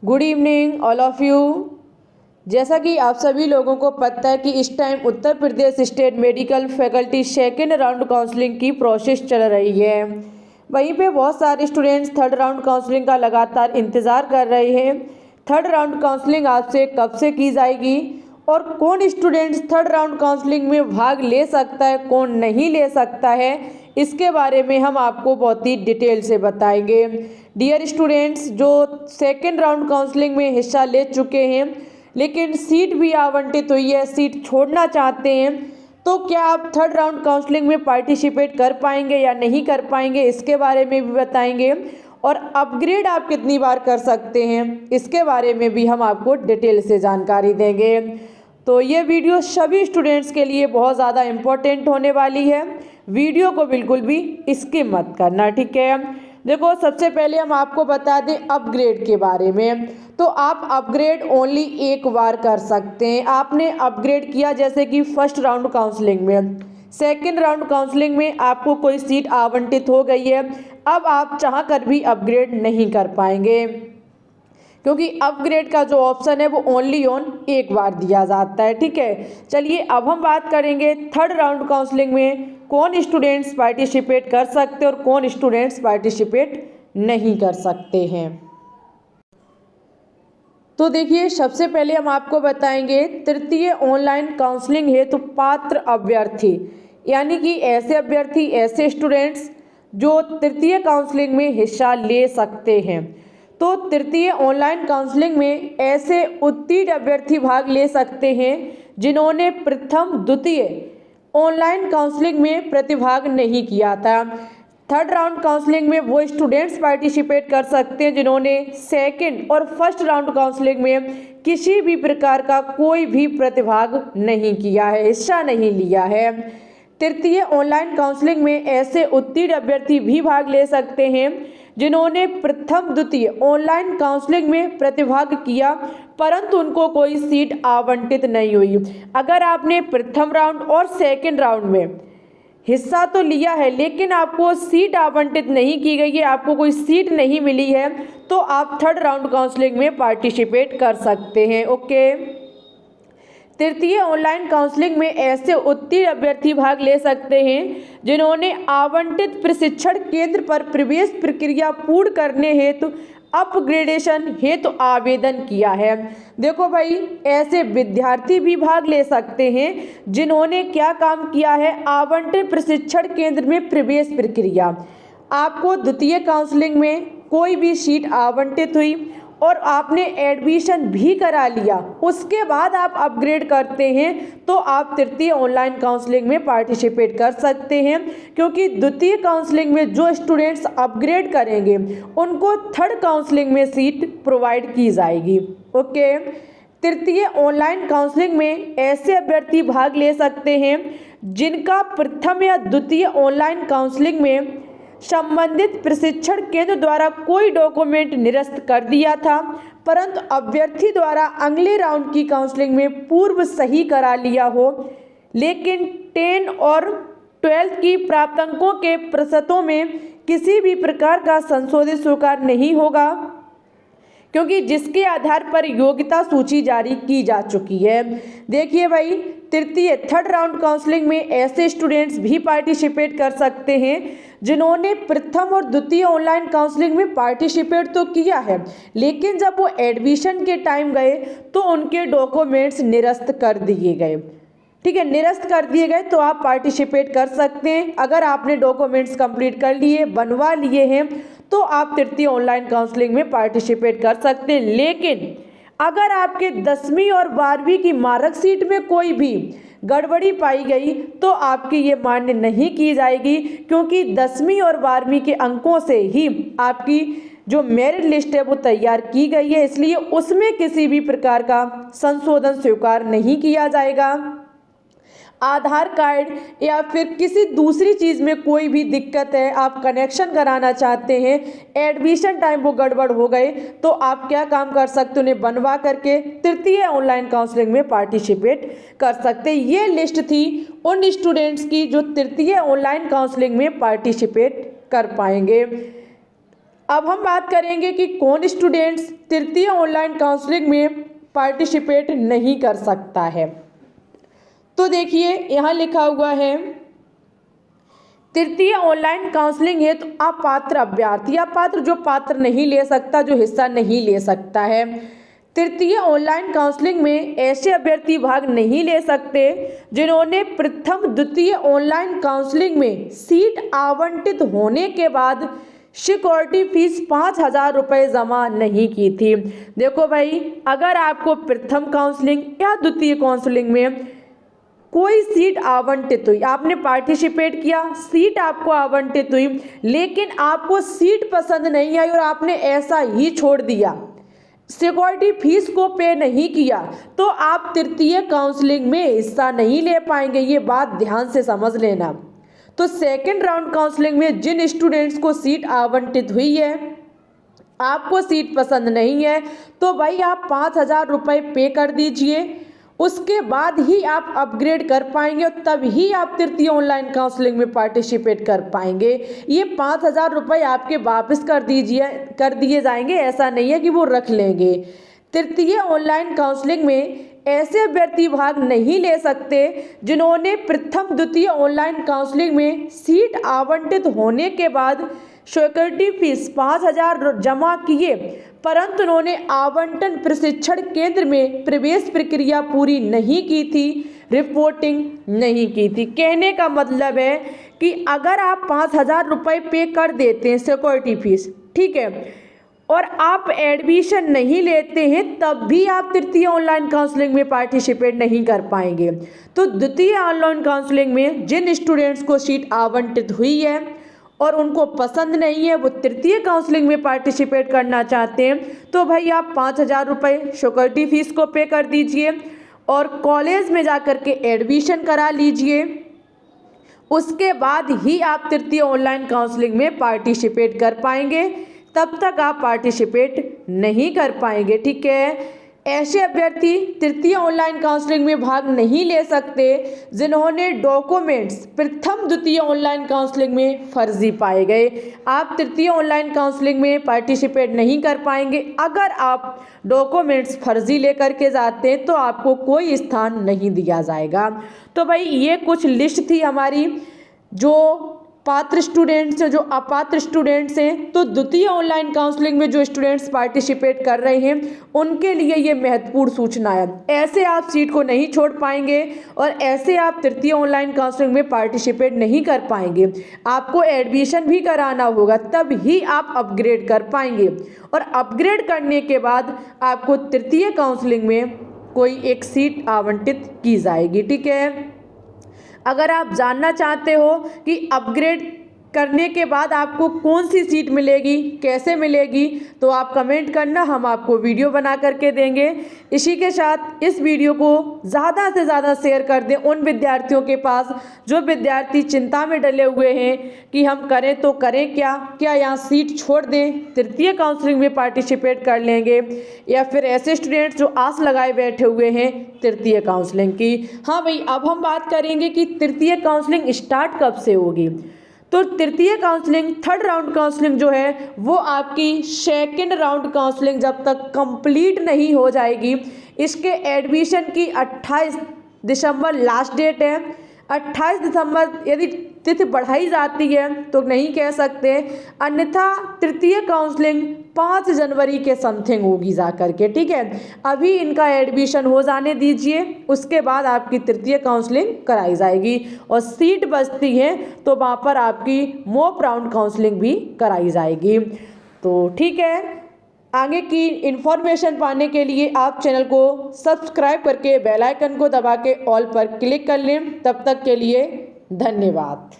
Good evening all of you. जैसा कि आप सभी लोगों को पता है कि इस time Uttar Pradesh state medical faculty second round counselling की प्रोसेस चल रही है। वहीं पे बहुत सारे स्टूडेंट्स थर्ड राउंड काउंसलिंग का लगातार इंतज़ार कर रहे हैं। थर्ड राउंड काउंसलिंग आपसे कब से की जाएगी और कौन स्टूडेंट्स थर्ड राउंड काउंसलिंग में भाग ले सकता है, कौन नहीं ले सकता है, इसके बारे में हम आपको बहुत ही डिटेल से बताएंगे। डियर स्टूडेंट्स, जो सेकेंड राउंड काउंसलिंग में हिस्सा ले चुके हैं लेकिन सीट भी आवंटित हुई है, सीट छोड़ना चाहते हैं, तो क्या आप थर्ड राउंड काउंसलिंग में पार्टिसिपेट कर पाएंगे या नहीं कर पाएंगे, इसके बारे में भी बताएंगे। और अपग्रेड आप कितनी बार कर सकते हैं, इसके बारे में भी हम आपको डिटेल से जानकारी देंगे। तो ये वीडियो सभी स्टूडेंट्स के लिए बहुत ज़्यादा इम्पोर्टेंट होने वाली है। वीडियो को बिल्कुल भी स्किप मत करना, ठीक है। देखो, सबसे पहले हम आपको बता दें अपग्रेड के बारे में। तो आप अपग्रेड ओनली एक बार कर सकते हैं। आपने अपग्रेड किया जैसे कि फर्स्ट राउंड काउंसलिंग में, सेकेंड राउंड काउंसलिंग में आपको कोई सीट आवंटित हो गई है, अब आप चाह कर भी अपग्रेड नहीं कर पाएंगे क्योंकि अपग्रेड का जो ऑप्शन है वो ओनली ऑन एक बार दिया जाता है, ठीक है। चलिए अब हम बात करेंगे थर्ड राउंड काउंसलिंग में कौन स्टूडेंट्स पार्टिसिपेट कर सकते हैं और कौन स्टूडेंट्स पार्टिसिपेट नहीं कर सकते हैं। तो देखिए, सबसे पहले हम आपको बताएंगे तृतीय ऑनलाइन काउंसलिंग हेतु पात्र अभ्यर्थी, यानी कि ऐसे अभ्यर्थी, ऐसे स्टूडेंट्स जो तृतीय काउंसलिंग में हिस्सा ले सकते हैं। तो तृतीय ऑनलाइन काउंसलिंग में ऐसे उत्तीर्ण अभ्यर्थी भाग ले सकते हैं जिन्होंने प्रथम द्वितीय ऑनलाइन काउंसलिंग में प्रतिभाग नहीं किया था। थर्ड राउंड काउंसलिंग में वो स्टूडेंट्स पार्टिसिपेट कर सकते हैं जिन्होंने सेकंड और फर्स्ट राउंड काउंसलिंग में किसी भी प्रकार का कोई भी प्रतिभाग नहीं किया है, हिस्सा नहीं लिया है। तृतीय ऑनलाइन काउंसलिंग में ऐसे उत्तीर्ण अभ्यर्थी भी भाग ले सकते हैं जिन्होंने प्रथम द्वितीय ऑनलाइन काउंसलिंग में प्रतिभाग किया परंतु उनको कोई सीट आवंटित नहीं हुई। अगर आपने प्रथम राउंड और सेकंड राउंड में हिस्सा तो लिया है लेकिन आपको सीट आवंटित नहीं की गई है, आपको कोई सीट नहीं मिली है, तो आप थर्ड राउंड काउंसलिंग में पार्टिसिपेट कर सकते हैं, ओके। तृतीय ऑनलाइन काउंसलिंग में ऐसे उत्तीर्ण अभ्यर्थी भाग ले सकते हैं जिन्होंने आवंटित प्रशिक्षण केंद्र पर प्रवेश प्रक्रिया पूर्ण करने हेतु अपग्रेडेशन हेतु आवेदन किया है। देखो भाई, ऐसे विद्यार्थी भी भाग ले सकते हैं जिन्होंने क्या काम किया है, आवंटित प्रशिक्षण केंद्र में प्रवेश प्रक्रिया, आपको द्वितीय काउंसलिंग में कोई भी सीट आवंटित हुई और आपने एडमिशन भी करा लिया, उसके बाद आप अपग्रेड करते हैं तो आप तृतीय ऑनलाइन काउंसलिंग में पार्टिसिपेट कर सकते हैं क्योंकि द्वितीय काउंसलिंग में जो स्टूडेंट्स अपग्रेड करेंगे उनको थर्ड काउंसलिंग में सीट प्रोवाइड की जाएगी, ओके। तृतीय ऑनलाइन काउंसलिंग में ऐसे अभ्यर्थी भाग ले सकते हैं जिनका प्रथम या द्वितीय ऑनलाइन काउंसलिंग में संबंधित प्रशिक्षण केंद्र द्वारा कोई डॉक्यूमेंट निरस्त कर दिया था परंतु अभ्यर्थी द्वारा अगले राउंड की काउंसलिंग में पूर्व सही करा लिया हो, लेकिन 10 और 12 की प्राप्तांकों के प्रतिशतों में किसी भी प्रकार का संशोधित स्वीकार नहीं होगा क्योंकि जिसके आधार पर योग्यता सूची जारी की जा चुकी है। देखिए भाई, तृतीय थर्ड राउंड काउंसलिंग में ऐसे स्टूडेंट्स भी पार्टिसिपेट कर सकते हैं जिन्होंने प्रथम और द्वितीय ऑनलाइन काउंसलिंग में पार्टिसिपेट तो किया है लेकिन जब वो एडमिशन के टाइम गए तो उनके डॉक्यूमेंट्स निरस्त कर दिए गए, ठीक है, निरस्त कर दिए गए, तो आप पार्टिसिपेट कर सकते हैं। अगर आपने डॉक्यूमेंट्स कंप्लीट कर लिए, बनवा लिए हैं, तो आप तृतीय ऑनलाइन काउंसलिंग में पार्टिसिपेट कर सकते हैं। लेकिन अगर आपके 10वीं और 12वीं की मार्कशीट में कोई भी गड़बड़ी पाई गई तो आपकी ये मान्य नहीं की जाएगी क्योंकि 10वीं और 12वीं के अंकों से ही आपकी जो मेरिट लिस्ट है वो तैयार की गई है, इसलिए उसमें किसी भी प्रकार का संशोधन स्वीकार नहीं किया जाएगा। आधार कार्ड या फिर किसी दूसरी चीज़ में कोई भी दिक्कत है, आप कनेक्शन कराना चाहते हैं, एडमिशन टाइम वो गड़बड़ हो गए, तो आप क्या काम कर सकते, उन्हें बनवा करके तृतीय ऑनलाइन काउंसलिंग में पार्टिसिपेट कर सकते। ये लिस्ट थी उन स्टूडेंट्स की जो तृतीय ऑनलाइन काउंसलिंग में पार्टिसिपेट कर पाएंगे। अब हम बात करेंगे कि कौन स्टूडेंट्स तृतीय ऑनलाइन काउंसलिंग में पार्टिसिपेट नहीं कर सकता है। तो देखिए यहाँ लिखा हुआ है तृतीय ऑनलाइन काउंसलिंग है तो अपात्र अभ्यर्थी, अपात्र जो पात्र नहीं ले सकता, जो हिस्सा नहीं ले सकता है। तृतीय ऑनलाइन काउंसलिंग में ऐसे अभ्यर्थी भाग नहीं ले सकते जिन्होंने प्रथम द्वितीय ऑनलाइन काउंसलिंग में सीट आवंटित होने के बाद सिक्योरिटी फीस 5,000 रुपये जमा नहीं की थी। देखो भाई, अगर आपको प्रथम काउंसलिंग या द्वितीय काउंसलिंग में कोई सीट आवंटित हुई, आपने पार्टिसिपेट किया, सीट आपको आवंटित हुई, लेकिन आपको सीट पसंद नहीं आई और आपने ऐसा ही छोड़ दिया, सिक्योरिटी फीस को पे नहीं किया, तो आप तृतीय काउंसलिंग में हिस्सा नहीं ले पाएंगे। ये बात ध्यान से समझ लेना। तो सेकंड राउंड काउंसलिंग में जिन स्टूडेंट्स को सीट आवंटित हुई है, आपको सीट पसंद नहीं है, तो भाई आप 5,000 रुपये पे कर दीजिए, उसके बाद ही आप अपग्रेड कर पाएंगे और तभी आप तृतीय ऑनलाइन काउंसलिंग में पार्टिसिपेट कर पाएंगे। ये 5,000 रुपये आपके वापस कर दिए जाएंगे, ऐसा नहीं है कि वो रख लेंगे। तृतीय ऑनलाइन काउंसलिंग में ऐसे अभ्यर्थी भाग नहीं ले सकते जिन्होंने प्रथम द्वितीय ऑनलाइन काउंसलिंग में सीट आवंटित होने के बाद सिक्योरिटी फीस 5,000 जमा किए, परंतु उन्होंने आवंटन प्रशिक्षण केंद्र में प्रवेश प्रक्रिया पूरी नहीं की थी, रिपोर्टिंग नहीं की थी। कहने का मतलब है कि अगर आप 5,000 रुपये पे कर देते हैं सिक्योरिटी फीस, ठीक है, और आप एडमिशन नहीं लेते हैं, तब भी आप तृतीय ऑनलाइन काउंसलिंग में पार्टिसिपेट नहीं कर पाएंगे। तो द्वितीय ऑनलाइन काउंसलिंग में जिन स्टूडेंट्स को सीट आवंटित हुई है और उनको पसंद नहीं है, वो तृतीय काउंसलिंग में पार्टिसिपेट करना चाहते हैं, तो भाई आप 5,000 रुपये सिक्योरिटी फीस को पे कर दीजिए और कॉलेज में जाकर के एडमिशन करा लीजिए। उसके बाद ही आप तृतीय ऑनलाइन काउंसलिंग में पार्टिसिपेट कर पाएंगे, तब तक आप पार्टिसिपेट नहीं कर पाएंगे। ठीक है, ऐसे अभ्यर्थी तृतीय ऑनलाइन काउंसलिंग में भाग नहीं ले सकते जिन्होंने डॉक्यूमेंट्स प्रथम द्वितीय ऑनलाइन काउंसलिंग में फर्जी पाए गए। आप तृतीय ऑनलाइन काउंसलिंग में पार्टिसिपेट नहीं कर पाएंगे। अगर आप डॉक्यूमेंट्स फर्जी लेकर के जाते हैं तो आपको कोई स्थान नहीं दिया जाएगा। तो भाई ये कुछ लिस्ट थी हमारी, जो पात्र स्टूडेंट्स हैं, जो अपात्र स्टूडेंट्स हैं। तो द्वितीय ऑनलाइन काउंसलिंग में जो स्टूडेंट्स पार्टिसिपेट कर रहे हैं उनके लिए ये महत्वपूर्ण सूचना है। ऐसे आप सीट को नहीं छोड़ पाएंगे और ऐसे आप तृतीय ऑनलाइन काउंसलिंग में पार्टिसिपेट नहीं कर पाएंगे। आपको एडमिशन भी कराना होगा, तब ही आप अपग्रेड कर पाएंगे और अपग्रेड करने के बाद आपको तृतीय काउंसलिंग में कोई एक सीट आवंटित की जाएगी। ठीक है, अगर आप जानना चाहते हो कि अपग्रेड करने के बाद आपको कौन सी सीट मिलेगी, कैसे मिलेगी, तो आप कमेंट करना, हम आपको वीडियो बना करके देंगे। इसी के साथ इस वीडियो को ज़्यादा से ज़्यादा शेयर कर दें उन विद्यार्थियों के पास जो विद्यार्थी चिंता में डले हुए हैं कि हम करें तो करें क्या यहाँ सीट छोड़ दें, तृतीय काउंसलिंग में पार्टिसिपेट कर लेंगे, या फिर ऐसे स्टूडेंट्स जो आस लगाए बैठे हुए हैं तृतीय काउंसलिंग की। हाँ भाई, अब हम बात करेंगे कि तृतीय काउंसलिंग स्टार्ट कब से होगी। तो तृतीय काउंसलिंग, थर्ड राउंड काउंसलिंग जो है वो आपकी सेकेंड राउंड काउंसलिंग जब तक कंप्लीट नहीं हो जाएगी, इसके एडमिशन की 28 दिसंबर लास्ट डेट है। 28 दिसंबर यदि तिथि बढ़ाई जाती है तो नहीं कह सकते, अन्यथा तृतीय काउंसलिंग 5 जनवरी के समथिंग होगी जा करके। ठीक है, अभी इनका एडमिशन हो जाने दीजिए, उसके बाद आपकी तृतीय काउंसलिंग कराई जाएगी और सीट बचती है तो वहाँ पर आपकी मॉक राउंड काउंसलिंग भी कराई जाएगी। तो ठीक है, आगे की इन्फॉर्मेशन पाने के लिए आप चैनल को सब्सक्राइब करके बेल आइकन को दबा के ऑल पर क्लिक कर लें। तब तक के लिए धन्यवाद।